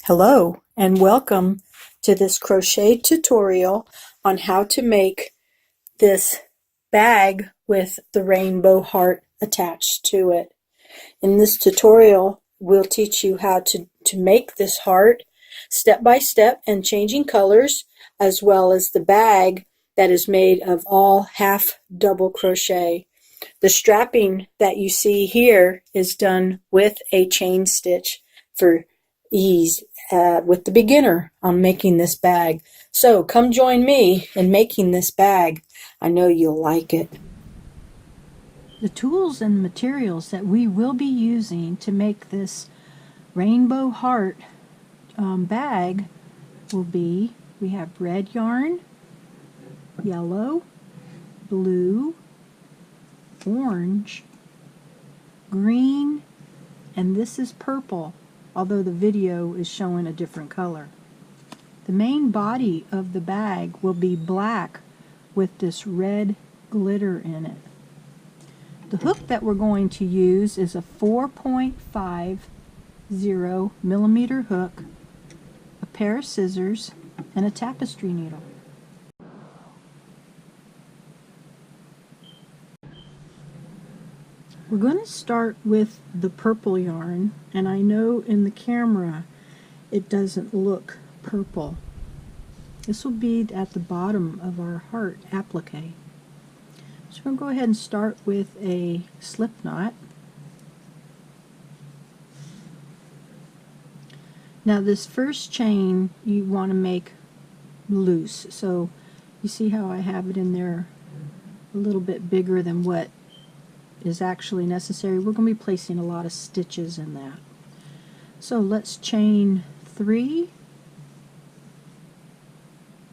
Hello and welcome to this crochet tutorial on how to make this bag with the rainbow heart attached to it. In this tutorial we'll teach you how to make this heart step by step and changing colors, as well as the bag that is made of all half double crochet. The strapping that you see here is done with a chain stitch for ease with the beginner on making this bag. So come join me in making this bag. I know you'll like it. The tools and materials that we will be using to make this rainbow heart bag will be, we have red yarn, yellow, blue, orange, green, and this is purple, although the video is showing a different color. The main body of the bag will be black with this red glitter in it. The hook that we're going to use is a 4.50 millimeter hook, a pair of scissors, and a tapestry needle. We're going to start with the purple yarn, and I know in the camera it doesn't look purple. This will be at the bottom of our heart applique. So we're going to go ahead and start with a slip knot. Now this first chain you want to make loose, so you see how I have it in there a little bit bigger than what is actually necessary. We're going to be placing a lot of stitches in that. So let's chain 3,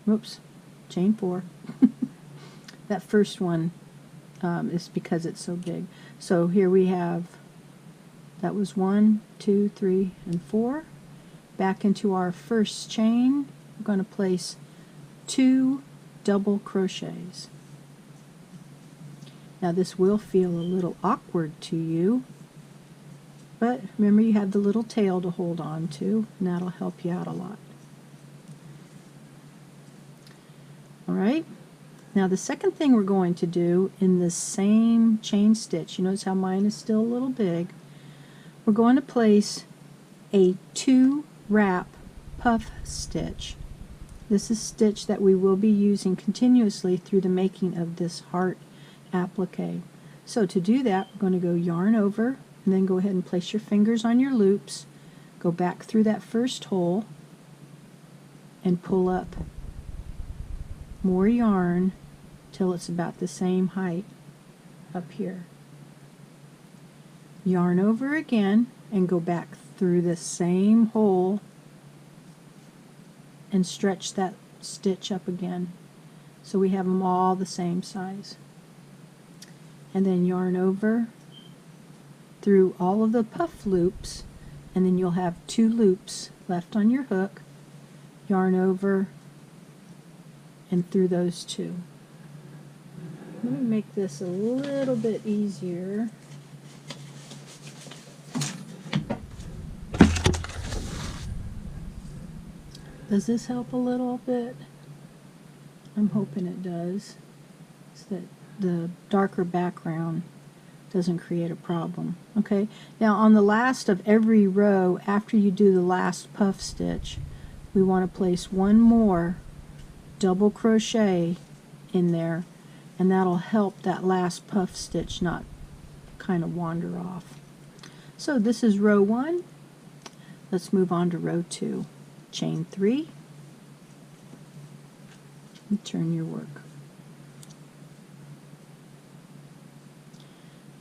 whoops, chain 4. That first one is because it's so big. So here we have, that was 1, 2, 3, and 4. Back into our first chain, we're going to place 2 double crochets. Now this will feel a little awkward to you, but remember you have the little tail to hold on to, and that'll help you out a lot. Alright, now the second thing we're going to do in this same chain stitch, you notice how mine is still a little big, we're going to place a 2 wrap puff stitch. This is stitch that we will be using continuously through the making of this heart applique. So to do that, we're going to go yarn over and then go ahead and place your fingers on your loops, go back through that first hole and pull up more yarn till it's about the same height up here. Yarn over again and go back through the same hole and stretch that stitch up again so we have them all the same size. And then yarn over through all of the puff loops, and then you'll have 2 loops left on your hook. Yarn over and through those 2. Let me make this a little bit easier. Does this help a little bit? I'm hoping it does, so that the darker background doesn't create a problem. Okay, now on the last of every row, after you do the last puff stitch, we want to place 1 more double crochet in there, and that'll help that last puff stitch not kind of wander off. So this is row 1. Let's move on to row 2. Chain 3 and turn your work.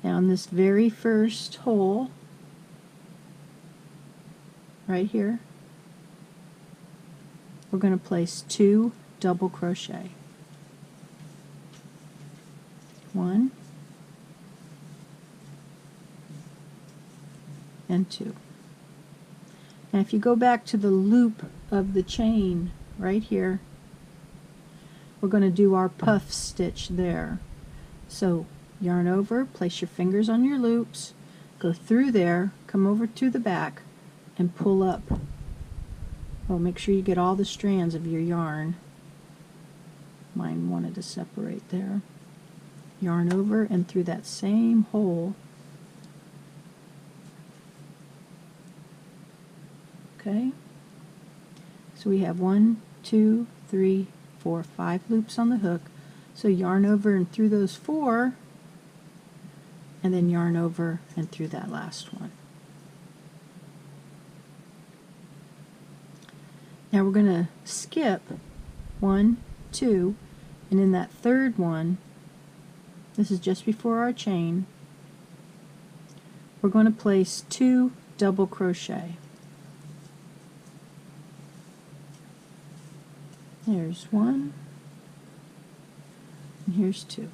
Now in this very first hole, right here, we're going to place 2 double crochet. 1 and 2. Now if you go back to the loop of the chain right here, we're going to do our puff stitch there. So yarn over, place your fingers on your loops, go through there, come over to the back, and pull up Oh, make sure you get all the strands of your yarn. Mine wanted to separate there. Yarn over and through that same hole. Okay, so we have 1, 2, 3, 4, 5 loops on the hook. So yarn over and through those 4, and then yarn over and through that last one. Now we're going to skip 1, 2, and in that third one, this is just before our chain, we're going to place 2 double crochet. There's 1, and here's 2.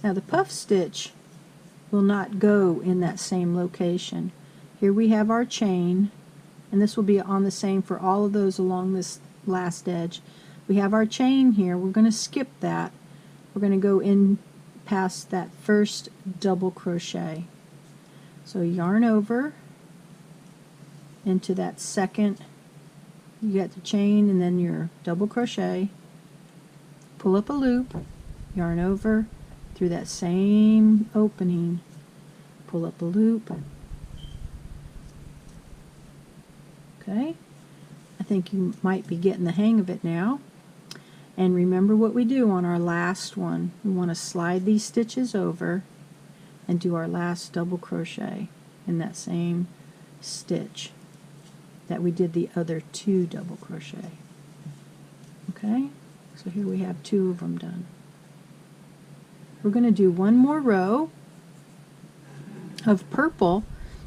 Now the puff stitch will not go in that same location. Here we have our chain, and this will be on the same for all of those along this last edge. We have our chain here. We're going to skip that. We're going to go in past that first double crochet. So yarn over into that second. You get the chain and then your double crochet, pull up a loop, yarn over through that same opening, pull up a loop. Okay, I think you might be getting the hang of it now. And remember what we do on our last one. We want to slide these stitches over and do our last double crochet in that same stitch that we did the other 2 double crochet. Okay, so here we have 2 of them done. We're going to do one more row of purple,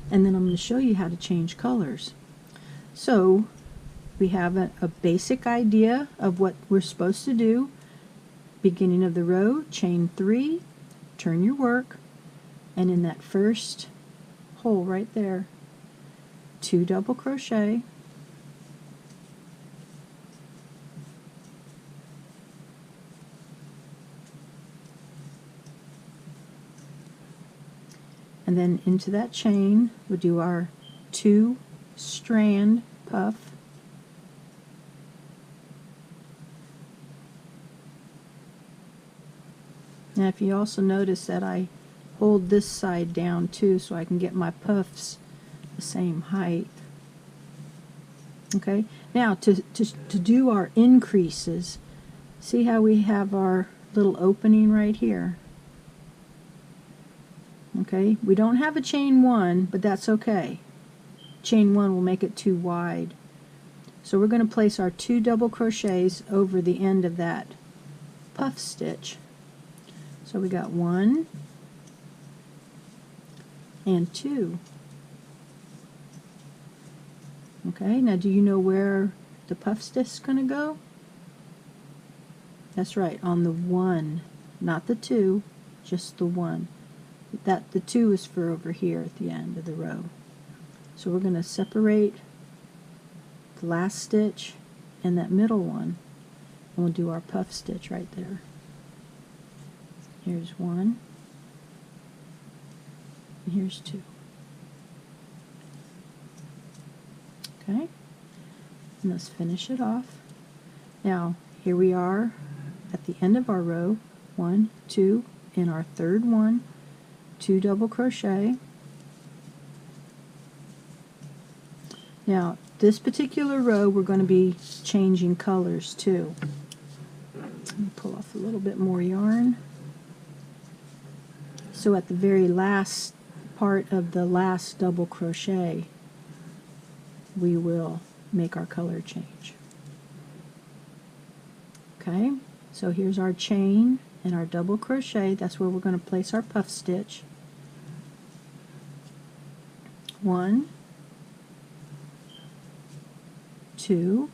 and then I'm going to show you how to change colors. So we have a basic idea of what we're supposed to do. Beginning of the row, chain 3, turn your work, and in that first hole right there, 2 double crochet, and then into that chain we'll do our 2 strand puff, now if you also notice that I hold this side down too so I can get my puffs the same height. Okay, now to do our increases, see how we have our little opening right here. Okay, we don't have a chain 1, but that's okay. Chain 1 will make it too wide. So we're going to place our 2 double crochets over the end of that puff stitch. So we got 1 and 2. Okay, now do you know where the puff stitch is going to go? That's right, on the 1, not the 2, just the 1. That the 2 is for over here at the end of the row. So we're going to separate the last stitch and that middle one, and we'll do our puff stitch right there. Here's 1, and here's 2. Okay, and let's finish it off. Now here we are at the end of our row, 1, 2, in our third one, 2 double crochet. Now this particular row we're going to be changing colors too. Let me pull off a little bit more yarn. So at the very last part of the last double crochet we will make our color change. Okay, so here's our chain and our double crochet. That's where we're going to place our puff stitch. 1, 2.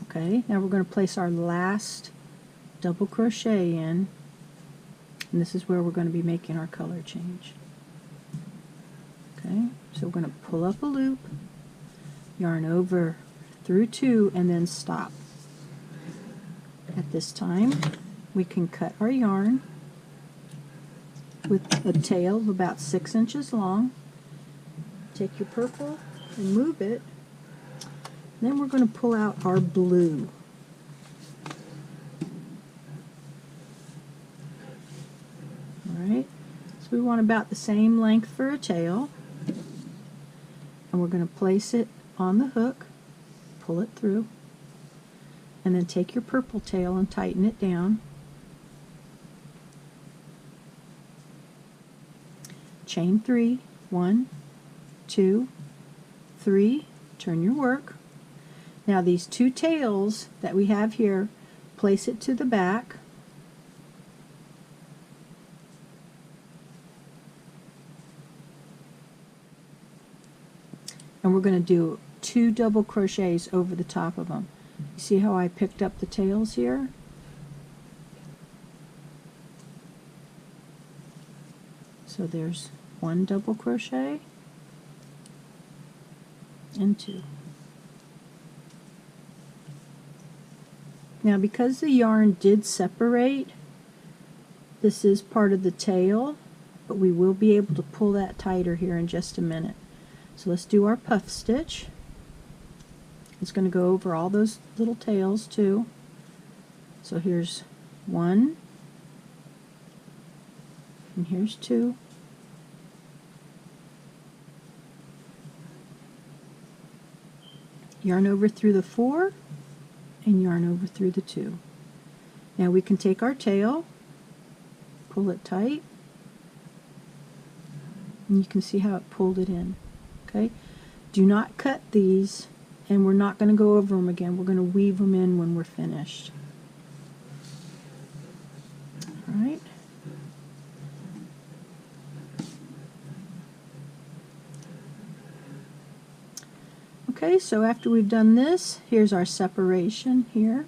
Okay, now we're going to place our last double crochet in, and this is where we're going to be making our color change. Okay, so we're going to pull up a loop, yarn over through 2, and then stop. At this time we can cut our yarn with a tail of about 6 inches long. Take your purple and move it. Then we're going to pull out our blue. Alright, so we want about the same length for a tail. And we're going to place it on the hook, pull it through, and then take your purple tail and tighten it down. Chain 3, 1, 2, 3, turn your work. Now these two tails that we have here, place it to the back. And we're going to do 2 double crochets over the top of them. You see how I picked up the tails here? So there's 1 double crochet and 2. Now because the yarn did separate, this is part of the tail, but we will be able to pull that tighter here in just a minute. So let's do our puff stitch. It's going to go over all those little tails too. So here's 1, and here's 2. Yarn over through the 4, and yarn over through the 2. Now we can take our tail, pull it tight, and you can see how it pulled it in. Okay, do not cut these, and we're not going to go over them again. We're going to weave them in when we're finished. All right. Okay, so after we've done this, here's our separation here.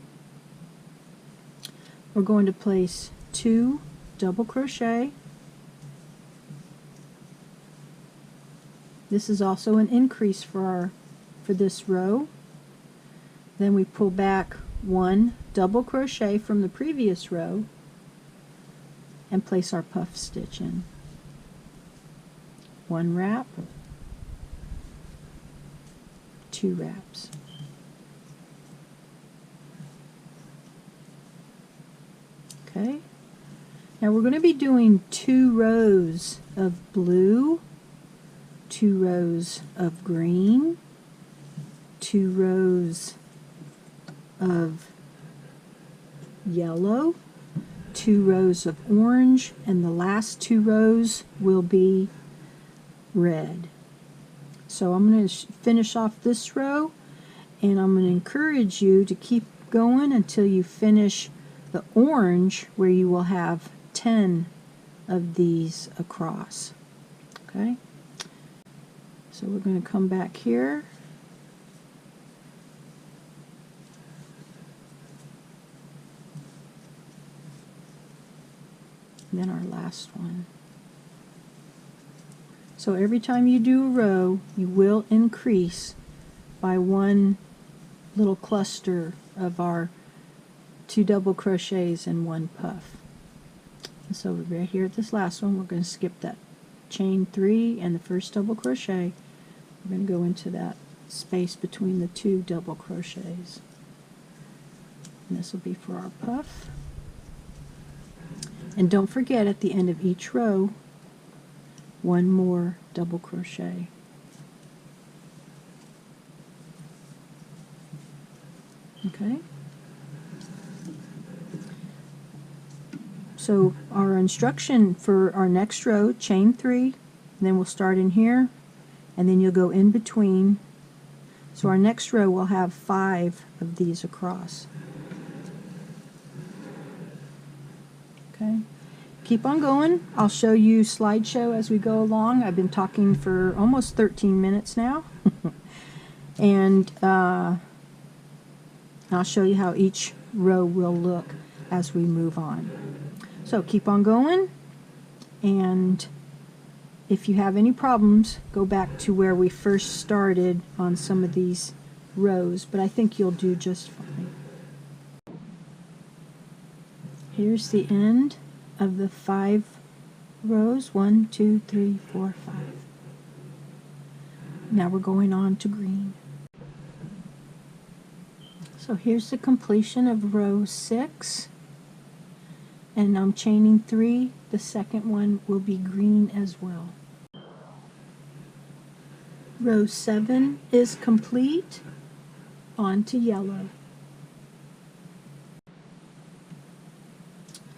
We're going to place 2 double crochet. This is also an increase for this row. Then we pull back 1 double crochet from the previous row and place our puff stitch in. 1 wrap, 2 wraps. Okay, now we're going to be doing 2 rows of blue, 2 rows of green, 2 rows of yellow, 2 rows of orange, and the last 2 rows will be red. So I'm going to finish off this row, and I'm going to encourage you to keep going until you finish the orange, where you will have 10 of these across. Okay? So we're going to come back here. And then our last one. So every time you do a row, you will increase by 1 little cluster of our 2 double crochets and 1 puff. And so right here at this last one, we're going to skip that chain 3 and the first double crochet. We're going to go into that space between the 2 double crochets. And this will be for our puff. And don't forget, at the end of each row, 1 more double crochet. Okay? So our instruction for our next row, chain 3, and then we'll start in here, and then you'll go in between. So our next row will have 5 of these across. Okay, keep on going. I'll show you slideshow as we go along. I've been talking for almost 13 minutes now. And I'll show you how each row will look as we move on. So keep on going, and if you have any problems, go back to where we first started on some of these rows, but I think you'll do just fine. Here's the end of the 5 rows. 1, 2, 3, 4, 5. Now we're going on to green. So here's the completion of row 6, and I'm chaining 3. The second one will be green as well. Row 7 is complete. On to yellow.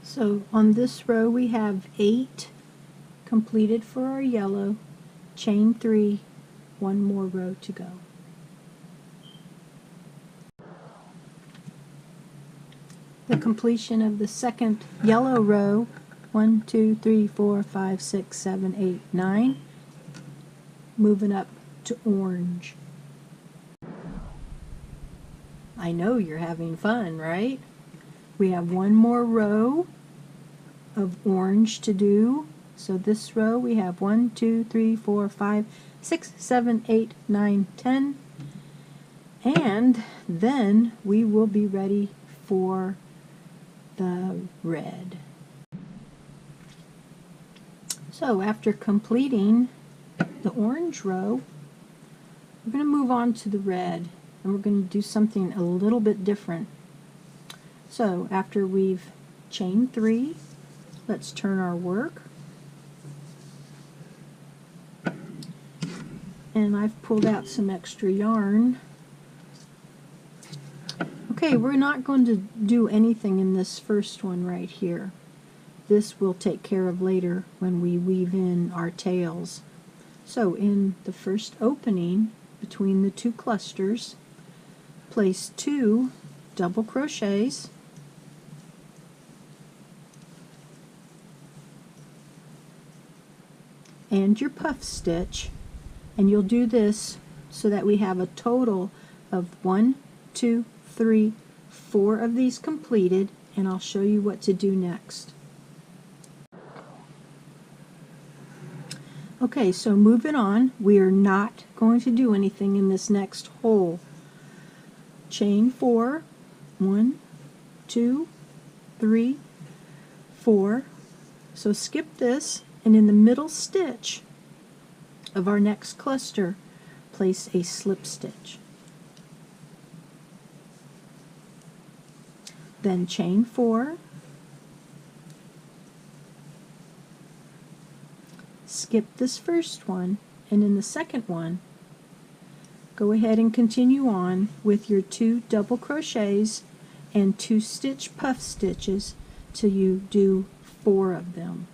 So on this row we have 8 completed for our yellow. Chain 3, one more row to go. The completion of the second yellow row, 1, 2, 3, 4, 5, 6, 7, 8, 9. Moving up to orange. I know you're having fun, right? We have one more row of orange to do. So this row we have 1, 2, 3, 4, 5, 6, 7, 8, 9, 10. And then we will be ready for the red. So after completing the orange row, we're going to move on to the red, and we're going to do something a little bit different. So after we've chained 3, let's turn our work. And I've pulled out some extra yarn. Okay, we're not going to do anything in this first one right here. This we'll take care of later when we weave in our tails. So in the first opening between the 2 clusters, place 2 double crochets, and your puff stitch, and you'll do this so that we have a total of 1, 2, 3, 4 of these completed, and I'll show you what to do next. Okay, so moving on, we are not going to do anything in this next hole. Chain 4, 1, 2, 3, 4. So skip this, and in the middle stitch of our next cluster, place a slip stitch. Then chain 4, skip this first one, and in the second one, go ahead and continue on with your 2 double crochets and 2 stitch puff stitches till you do 4 of them.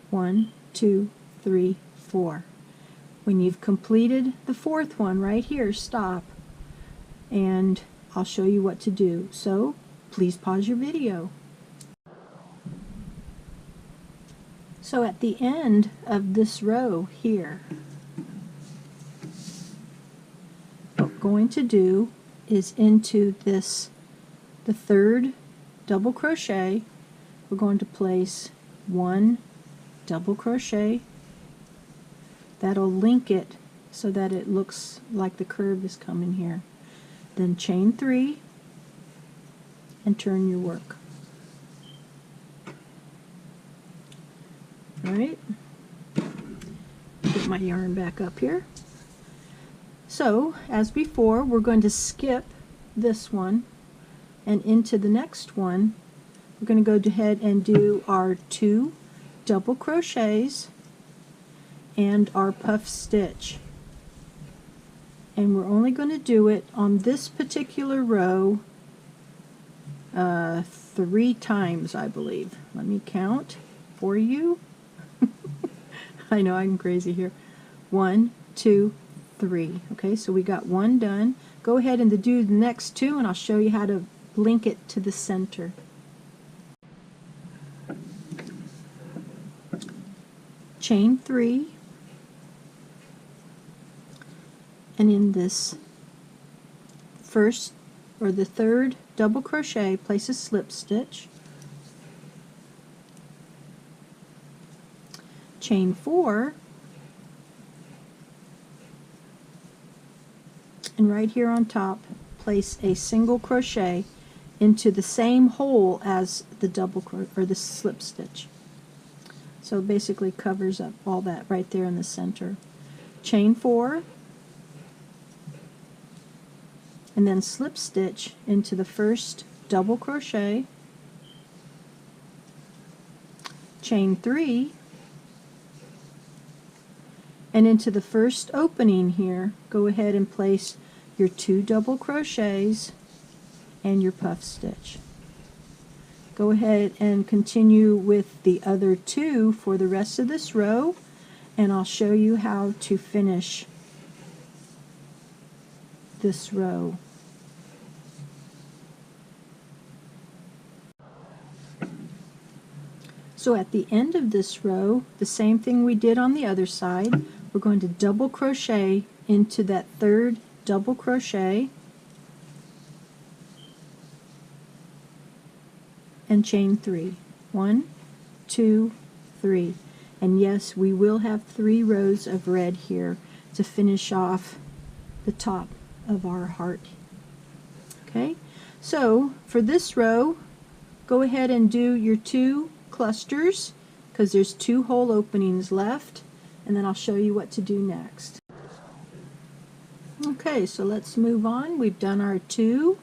1, 2, 3, 4. When you've completed the 4th one right here, stop, and I'll show you what to do. So please pause your video. So at the end of this row here, what we're going to do is into this, the 3rd double crochet, we're going to place 1 double crochet. That'll link it so that it looks like the curve is coming here. Then chain 3 and turn your work. Alright, get my yarn back up here. So, as before, we're going to skip this one, and into the next one, we're going to go ahead and do our 2 double crochets and our puff stitch. And we're only going to do it on this particular row 3 times, I believe. Let me count for you. I know I'm crazy here. 1, 2, 3. Okay, so we got 1 done. Go ahead and do the next 2, and I'll show you how to link it to the center. Chain 3, and in this first or the 3rd double crochet, place a slip stitch. Chain 4, and right here on top, place a single crochet into the same hole as the double or the slip stitch. So it basically covers up all that right there in the center. Chain 4, and then slip stitch into the first double crochet, chain 3, and into the first opening here, go ahead and place your 2 double crochets and your puff stitch. Go ahead and continue with the other 2 for the rest of this row, and I'll show you how to finish this row. So at the end of this row, the same thing we did on the other side, we're going to double crochet into that third double crochet and chain 3. 1, 2, 3. And yes, we will have 3 rows of red here to finish off the top of our heart. Okay, so for this row, go ahead and do your 2 clusters, because there's 2 hole openings left, and then I'll show you what to do next. Okay, so let's move on. We've done our 2,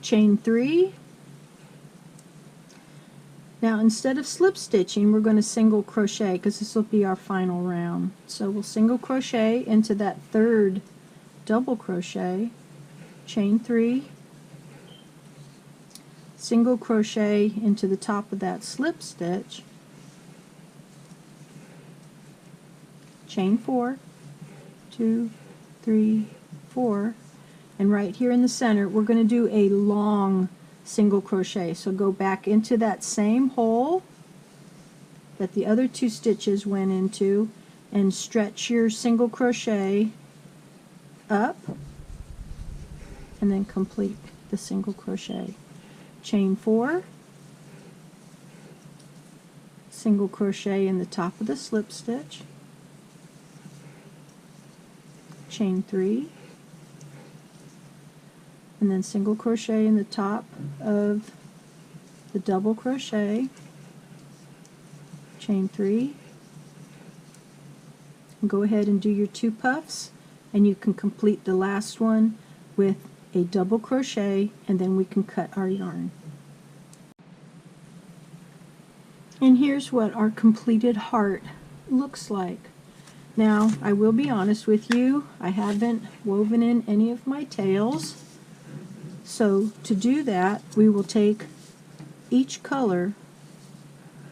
chain 3. Now instead of slip stitching, we're going to single crochet, because this will be our final round. So we'll single crochet into that third double crochet, chain 3, single crochet into the top of that slip stitch, chain 4, 2, 3, 4, and right here in the center we're going to do a long single crochet. So go back into that same hole that the other 2 stitches went into and stretch your single crochet up and then complete the single crochet. Chain 4, single crochet in the top of the slip stitch, chain 3, and then single crochet in the top of the double crochet, chain 3, and go ahead and do your 2 puffs, and you can complete the last one with a double crochet, and then we can cut our yarn. And here's what our completed heart looks like. Now I will be honest with you, I haven't woven in any of my tails, so to do that we will take each color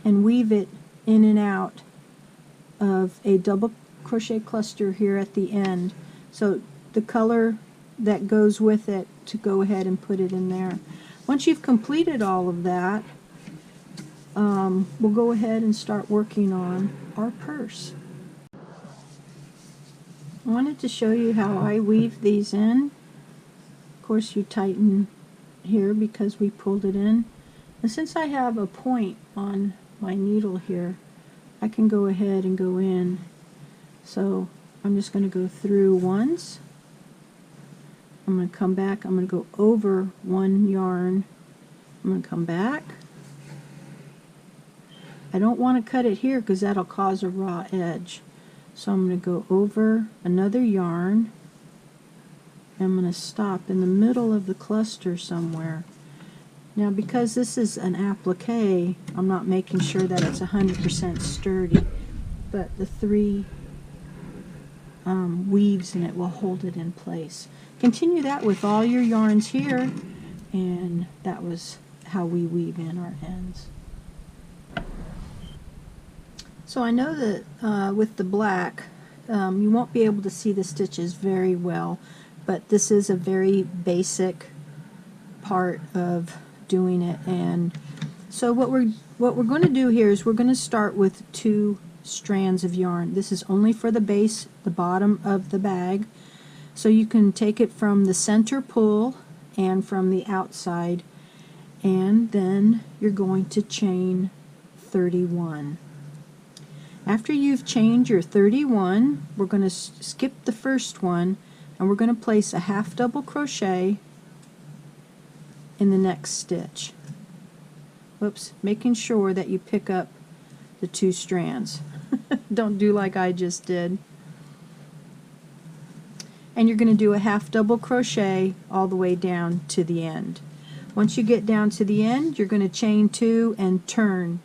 and weave it in and out of a double crochet cluster here at the end. So the color that goes with it, to go ahead and put it in there. Once you've completed all of that, we'll go ahead and start working on our purse. I wanted to show you how I weave these in. Of course you tighten here because we pulled it in, and since I have a point on my needle here, I can go ahead and go in. So I'm just going to go through once, I'm going to come back, I'm going to go over one yarn, I'm going to come back. I don't want to cut it here because that'll cause a raw edge. So I'm going to go over another yarn, and I'm going to stop in the middle of the cluster somewhere. Now because this is an applique, I'm not making sure that it's 100% sturdy, but the 3 weaves in it will hold it in place. Continue that with all your yarns here, and that was how we weave in our ends. So I know that with the black you won't be able to see the stitches very well, but this is a very basic part of doing it. And so what we're going to do here is we're going to start with 2 strands of yarn. This is only for the base, the bottom of the bag, so you can take it from the center pull and from the outside, and then you're going to chain 31. After you've chained your 31, we're going to skip the first one, and we're going to place a half double crochet in the next stitch. Whoops, making sure that you pick up the 2 strands. Don't do like I just did. and you're going to do a half double crochet all the way down to the end. Once you get down to the end, you're going to chain 2 and turn.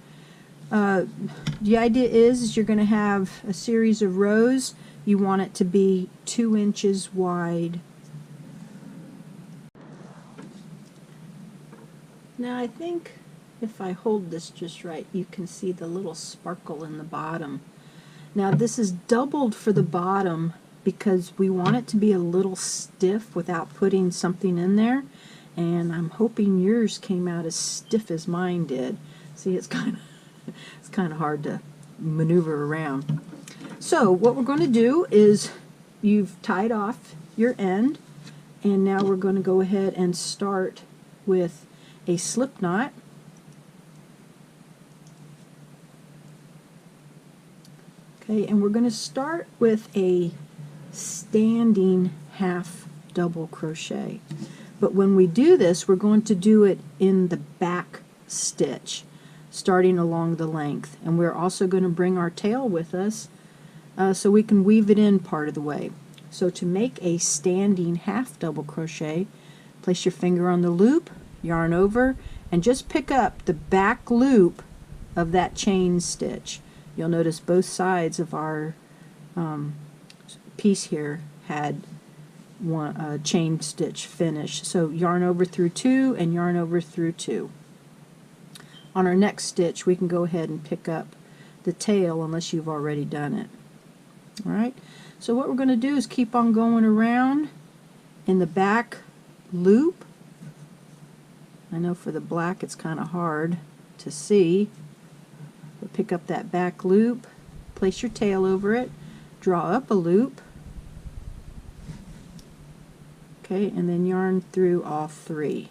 The idea is you're going to have a series of rows. You want it to be 2 inches wide. Now I think if I hold this just right, you can see the little sparkle in the bottom. Now this is doubled for the bottom because we want it to be a little stiff without putting something in there. And I'm hoping yours came out as stiff as mine did. See, it's kind of hard to maneuver around. So what we're going to do is you've tied off your end, and now we're going to go ahead and start with a slip knot. Okay, and we're going to start with a standing half double crochet. But when we do this, we're going to do it in the back stitch, starting along the length. And we're also going to bring our tail with us so we can weave it in part of the way. So to make a standing half double crochet, place your finger on the loop, yarn over, and just pick up the back loop of that chain stitch. You'll notice both sides of our piece here had one chain stitch finish. So yarn over through 2 and yarn over through 2. On our next stitch we can go ahead and pick up the tail unless you've already done it. Alright, so what we're going to do is keep on going around in the back loop. I know for the black it's kind of hard to see, but pick up that back loop, place your tail over it, draw up a loop, okay, and then yarn through all 3.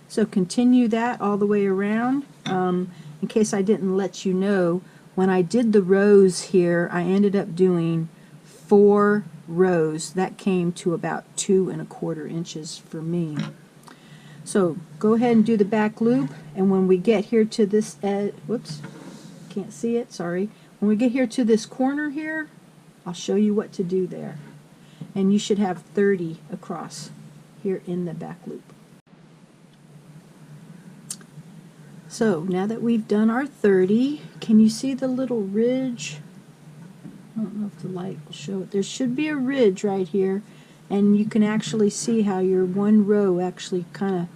So continue that all the way around. In case I didn't let you know, when I did the rows here, I ended up doing 4 rows. That came to about 2 1/4 inches for me. So go ahead and do the back loop, and when we get here to this edge, whoops, can't see it, sorry. When we get here to this corner here, I'll show you what to do there. And you should have 30 across here in the back loop. So now that we've done our 30, can you see the little ridge? I don't know if the light will show it. There should be a ridge right here, and you can actually see how your one row actually kind of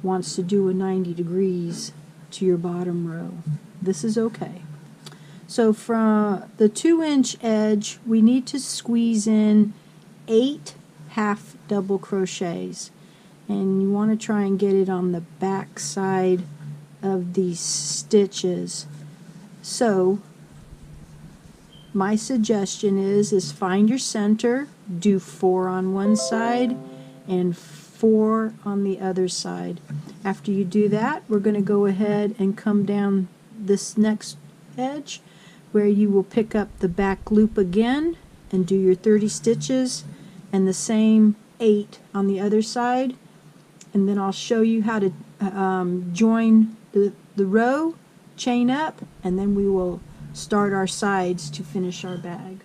wants to do a 90 degrees to your bottom row. This is okay. So from the 2-inch edge, we need to squeeze in 8 half double crochets, and you want to try and get it on the back side of these stitches. So my suggestion is find your center, do 4 on one side and 4 on the other side. After you do that, we're going to go ahead and come down this next edge where you will pick up the back loop again and do your 30 stitches, and the same 8 on the other side, and then I'll show you how to join the row, chain up, and then we will start our sides to finish our bag.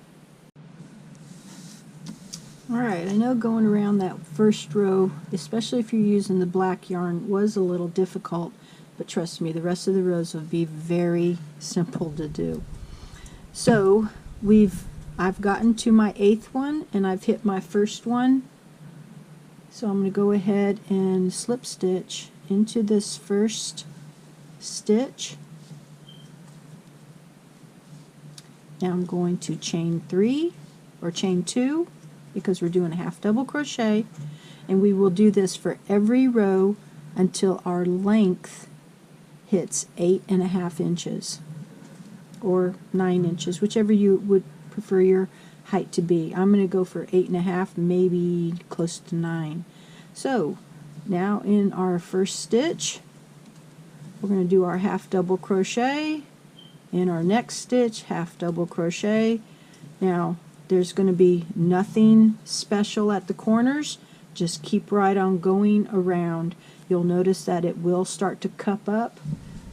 Alright, I know going around that first row, especially if you're using the black yarn, was a little difficult, but trust me, the rest of the rows will be very simple to do. So I've gotten to my 8th one, and I've hit my first one. So I'm going to go ahead and slip stitch into this first stitch. Now I'm going to chain 3 or chain 2 because we're doing a half double crochet, and we will do this for every row until our length hits 8.5 inches or 9 inches, whichever you would prefer your height to be. I'm going to go for 8.5, maybe close to 9. So now in our first stitch, we're going to do our half double crochet. In our next stitch, half double crochet. Now there's going to be nothing special at the corners, just keep right on going around. You'll notice that it will start to cup up.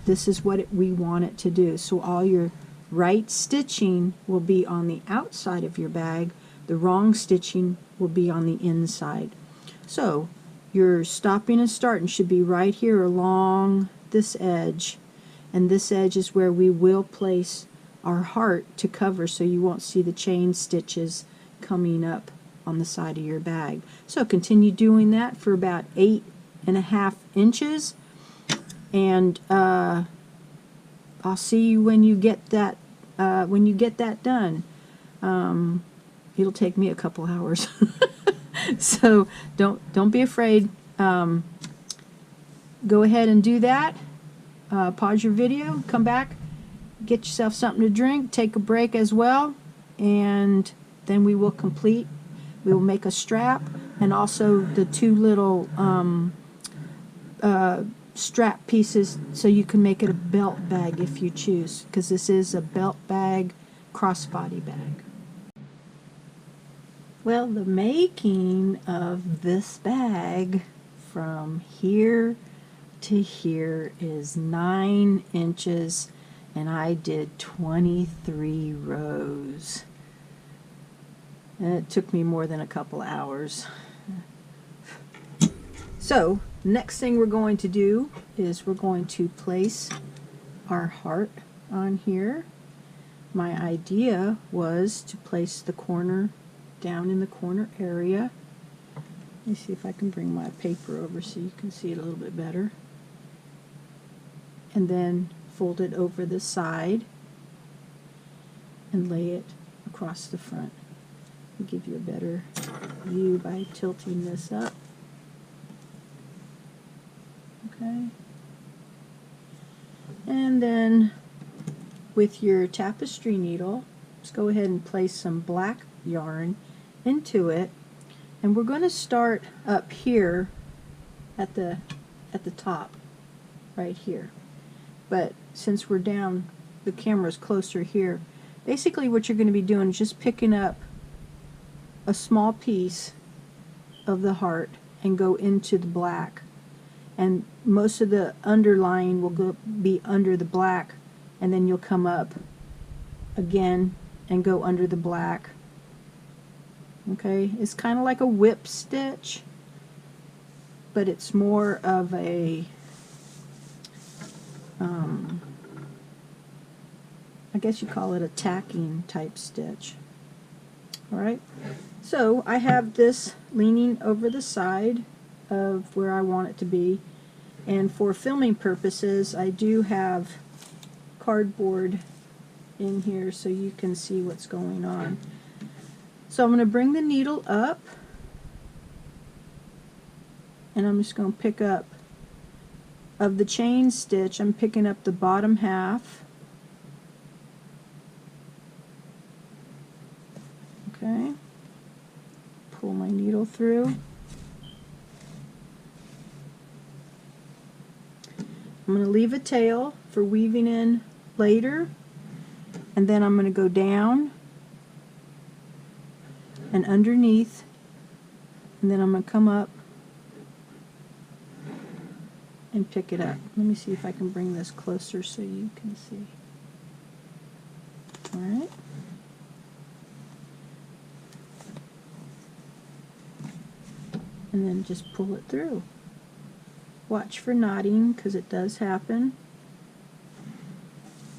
This is what we want it to do. So all your right stitching will be on the outside of your bag, the wrong stitching will be on the inside. So your stopping and starting should be right here along this edge, and this edge is where we will place our heart to cover, so you won't see the chain stitches coming up on the side of your bag. So continue doing that for about 8.5 inches, and I'll see you when you get that done. It'll take me a couple hours. So don't be afraid. Go ahead and do that. Pause your video, come back, get yourself something to drink, take a break as well, and then we will complete. We will make a strap, and also the two little strap pieces, so you can make it a belt bag if you choose, because this is a belt bag, crossbody bag. Well, the making of this bag from here to here is 9 inches, and I did 23 rows. And it took me more than a couple hours. So, next thing we're going to do is we're going to place our heart on here. My idea was to place the corner down in the corner area. Let me see if I can bring my paper over so you can see it a little bit better. And then fold it over the side and lay it across the front. I'll give you a better view by tilting this up. Okay. And then with your tapestry needle, just go ahead and place some black yarn into it, and we're going to start up here at the top right here. But since we're down, the camera's closer here. Basically what you're going to be doing is just picking up a small piece of the heart and go into the black, and most of the underlying will be under the black, and then you'll come up again and go under the black. Okay, it's kind of like a whip stitch, but it's more of a I guess you call it a tacking type stitch. Alright, so I have this leaning over the side of where I want it to be, and for filming purposes I do have cardboard in here so you can see what's going on. So I'm going to bring the needle up, and I'm just going to pick up, of the chain stitch, I'm picking up the bottom half. Okay, pull my needle through. I'm going to leave a tail for weaving in later, and then I'm going to go down and underneath, and then I'm going to come up and pick it up. Let me see if I can bring this closer so you can see. Alright. And then just pull it through. Watch for knotting, because it does happen.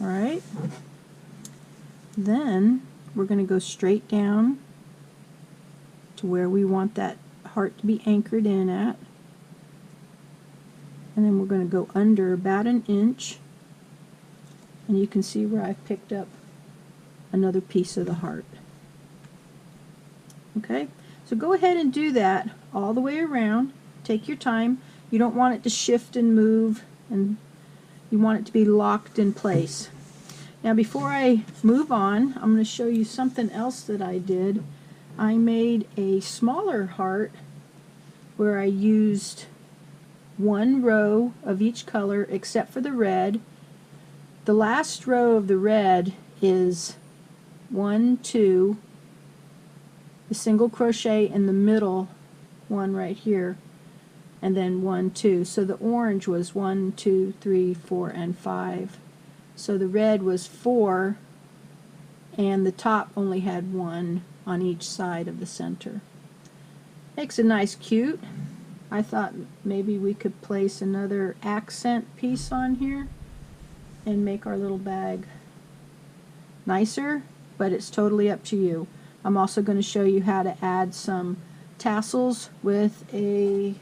Alright. Then we're going to go straight down to where we want that heart to be anchored in at. And then we're going to go under about 1 inch, and you can see where I've picked up another piece of the heart. Okay, so go ahead and do that all the way around. Take your time. You don't want it to shift and move, and you want it to be locked in place. Now before I move on, I'm going to show you something else that I did. I made a smaller heart where I used 1 row of each color except for the red. The last row of the red is 1, 2, the single crochet in the middle one right here, and then 1, 2. So the orange was 1, 2, 3, 4, and 5. So the red was 4, and the top only had 1 on each side of the center. Makes a nice cute. I thought maybe we could place another accent piece on here and make our little bag nicer, but it's totally up to you. I'm also going to show you how to add some tassels with I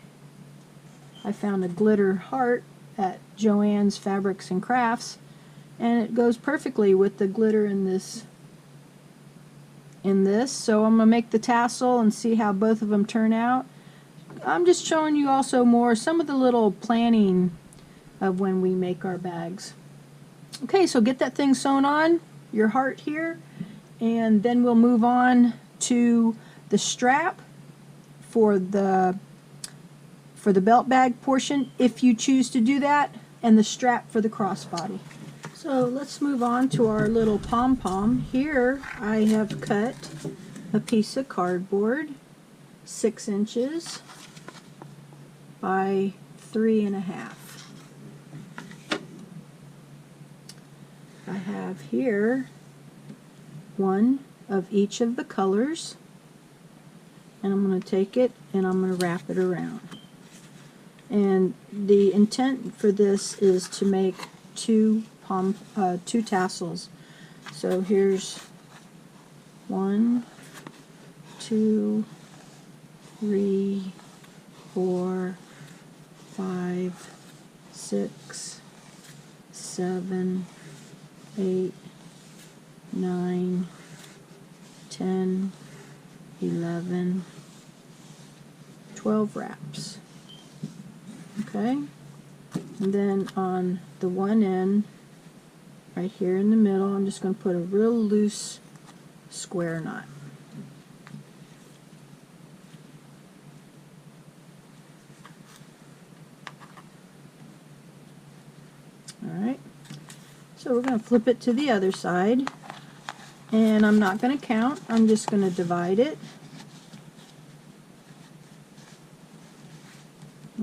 found a glitter heart at Joann's Fabrics and Crafts, and it goes perfectly with the glitter in this. So I'm going to make the tassel and see how both of them turn out. I'm just showing you also some of the little planning of when we make our bags. Okay, so get that thing sewn on, your heart here, and then we'll move on to the strap for the belt bag portion, if you choose to do that, and the strap for the crossbody. So let's move on to our little pom-pom. Here I have cut a piece of cardboard, 6 inches by 3.5. I have here one of each of the colors, and I'm going to take it and I'm going to wrap it around. And the intent for this is to make two tassels. So here's 1, 2, 3, 4, 5, 6, 7, 8, 9, 10, 11, 12 wraps. Okay, and then on the one end, right here in the middle, I'm just going to put a real loose square knot. Alright, so we're going to flip it to the other side, and I'm not going to count, I'm just going to divide it.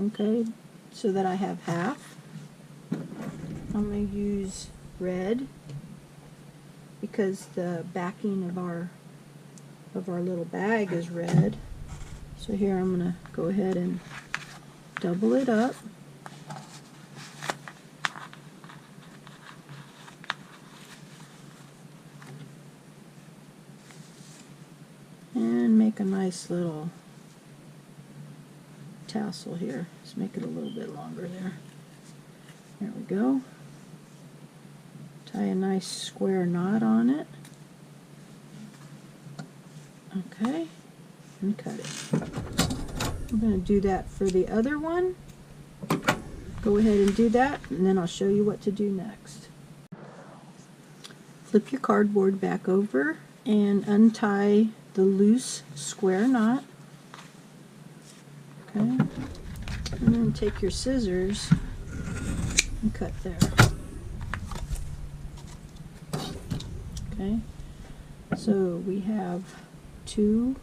Okay, so that I have half. I'm going to use red because the backing of our little bag is red. So here I'm going to go ahead and double it up. And make a nice little tassel here. Let's make it a little bit longer there. There we go. Tie a nice square knot on it. Okay, and cut it. I'm going to do that for the other one. Go ahead and do that, and then I'll show you what to do next. Flip your cardboard back over and untie the loose square knot. Okay, and then take your scissors and cut there. Okay, so we have 2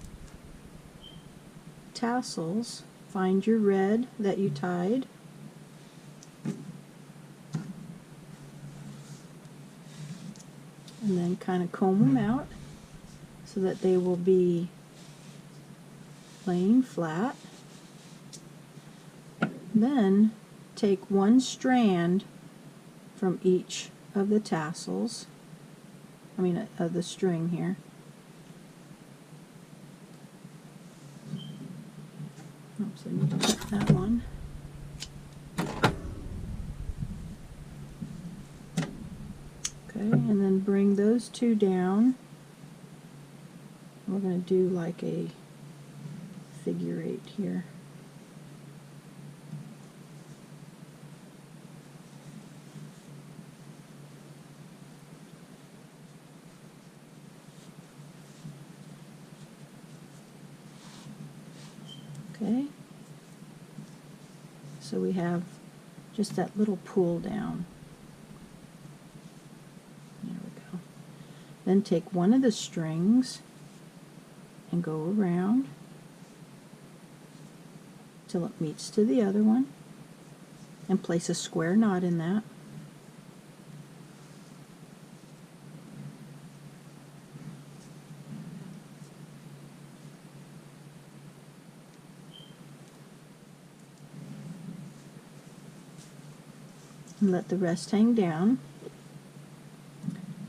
tassels. Find your red that you tied. And then kind of comb them out so that they will be laying flat. Then take 1 strand from each of the tassels, of the string here. Oops, I need to cut that one. Okay, and then bring those 2 down. We're going to do like a figure 8 here. Okay, so we have just that little pull down. There we go. Then take one of the strings and go around till it meets to the other one and place a square knot in that. and let the rest hang down.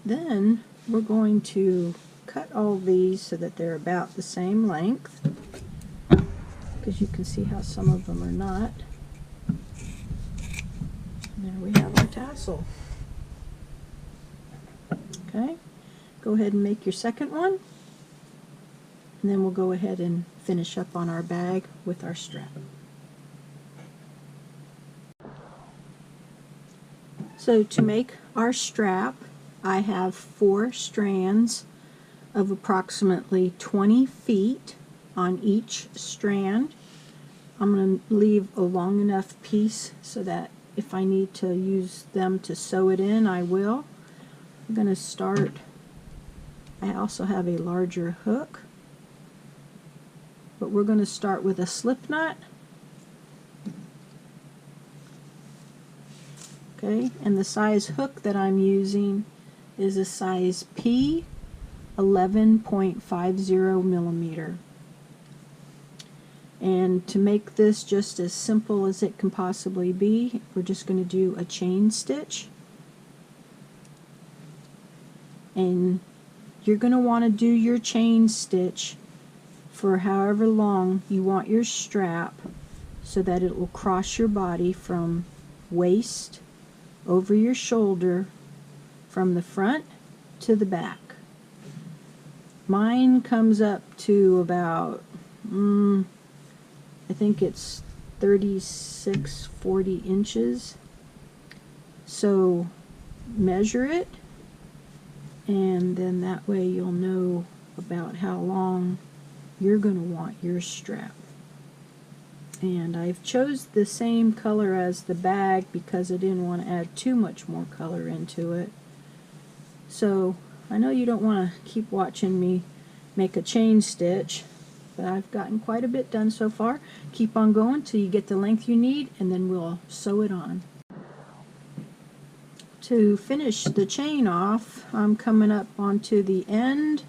Then we're going to cut all these so that they're about the same length, because you can see how some of them are not. And there we have our tassel. Okay, go ahead and make your second one, and then we'll go ahead and finish up on our bag with our strap. So to make our strap, I have 4 strands of approximately 20 feet on each strand. I'm going to leave a long enough piece so that if I need to use them to sew it in, I will. I'm going to start, I also have a larger hook, but we're going to start with a slip knot. Okay, and the size hook that I'm using is a size P, 11.50 millimeter. And to make this just as simple as it can possibly be, we're just going to do a chain stitch. And you're going to want to do your chain stitch for however long you want your strap, so that it will cross your body from waist over your shoulder from the front to the back. Mine comes up to about, I think it's 36-40 inches. So measure it, and then that way you'll know about how long you're going to want your strap. And I've chose the same color as the bag because I didn't want to add too much more color into it. So I know you don't want to keep watching me make a chain stitch, but I've gotten quite a bit done so far. Keep on going till you get the length you need, and then we'll sew it on. To finish the chain off, I'm coming up onto the end,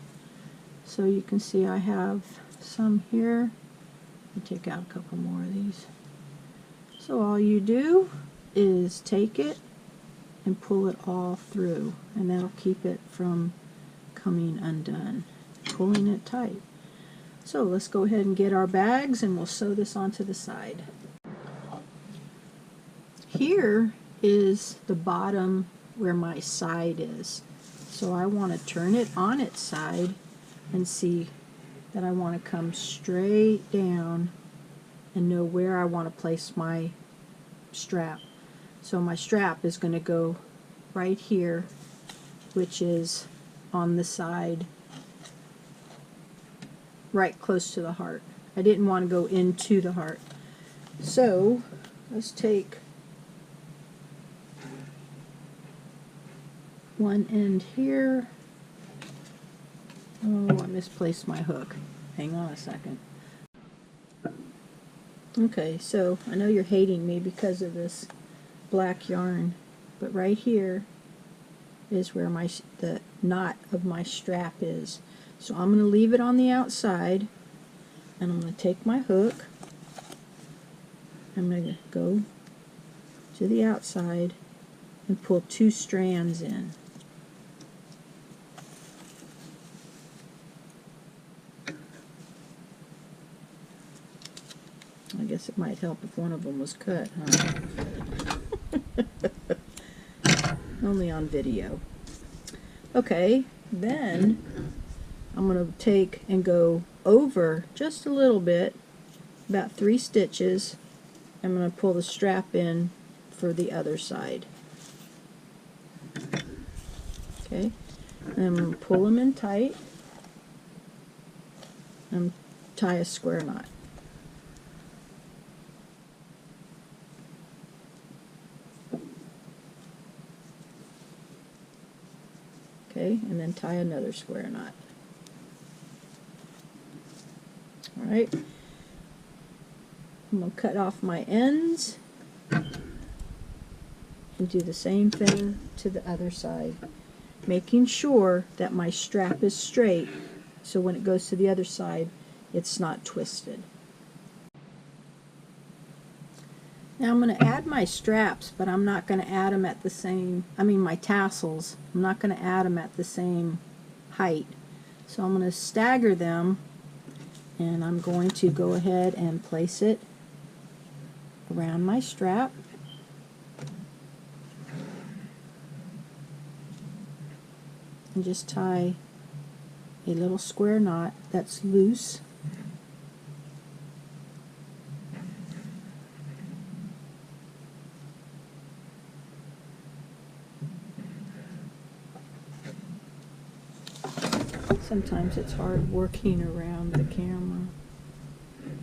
so you can see I have some here. Let me take out a couple more of these. So all you do is take it and pull it all through, and that'll keep it from coming undone, pulling it tight. So let's go ahead and get our bags, and we'll sew this onto the side. Here is the bottom where my side is. So I want to turn it on its side and see that I want to come straight down and know where I want to place my strap. So my strap is going to go right here, which is on the side right close to the heart. I didn't want to go into the heart. So let's take one end here. Oh, I misplaced my hook. Hang on a second. Okay, so I know you're hating me because of this black yarn, but right here is where the knot of my strap is. So I'm going to leave it on the outside, and I'm going to take my hook. I'm going to go to the outside and pull 2 strands in. I guess it might help if one of them was cut, huh? Only on video. Okay, then I'm going to take and go over just a little bit, about 3 stitches. I'm going to pull the strap in for the other side. Okay, and I'm going to pull them in tight and tie a square knot. Okay, and then tie another square knot. Alright, I'm going to cut off my ends and do the same thing to the other side, making sure that my strap is straight so when it goes to the other side it's not twisted. Now I'm going to add my straps, but I'm not going to add them at the same, my tassels. I'm not going to add them at the same height. So I'm going to stagger them, and I'm going to go ahead and place it around my strap. And just tie a little square knot that's loose. Sometimes it's hard working around the camera.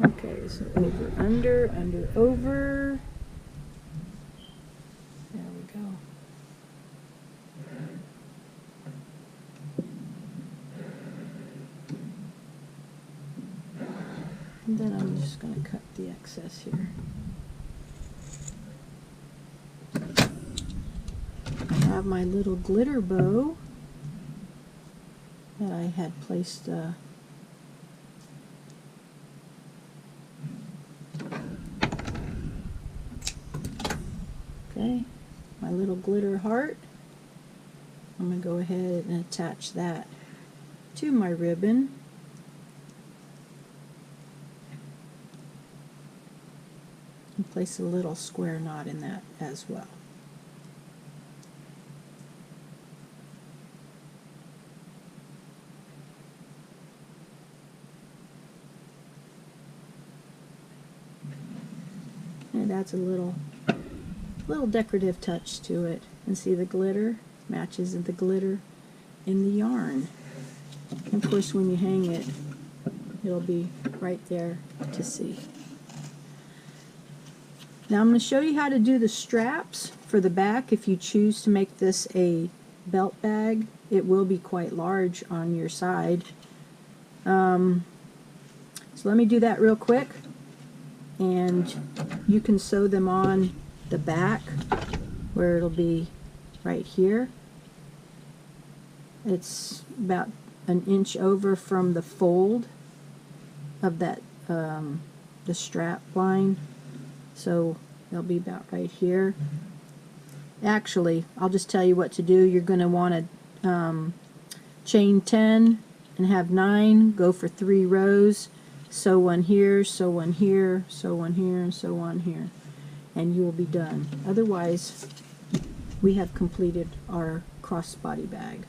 Okay, so over, under, under, over. There we go. And then I'm just going to cut the excess here. I have my little glitter bow that I had placed okay, my little glitter heart. I'm going to go ahead and attach that to my ribbon. And place a little square knot in that as well. It adds a little decorative touch to it. And see, the glitter matches the glitter in the yarn. And of course, when you hang it, it'll be right there to see. Now I'm going to show you how to do the straps for the back. If you choose to make this a belt bag, it will be quite large on your side. So let me do that real quick. And you can sew them on the back where it'll be right here. It's about an inch over from the fold of that the strap line, so they'll be about right here. Actually, I'll just tell you what to do. You're going to want to chain 10 and have 9, go for 3 rows, sew one here, sew one here, sew one here, and sew one here, and you will be done. Otherwise, we have completed our crossbody bag.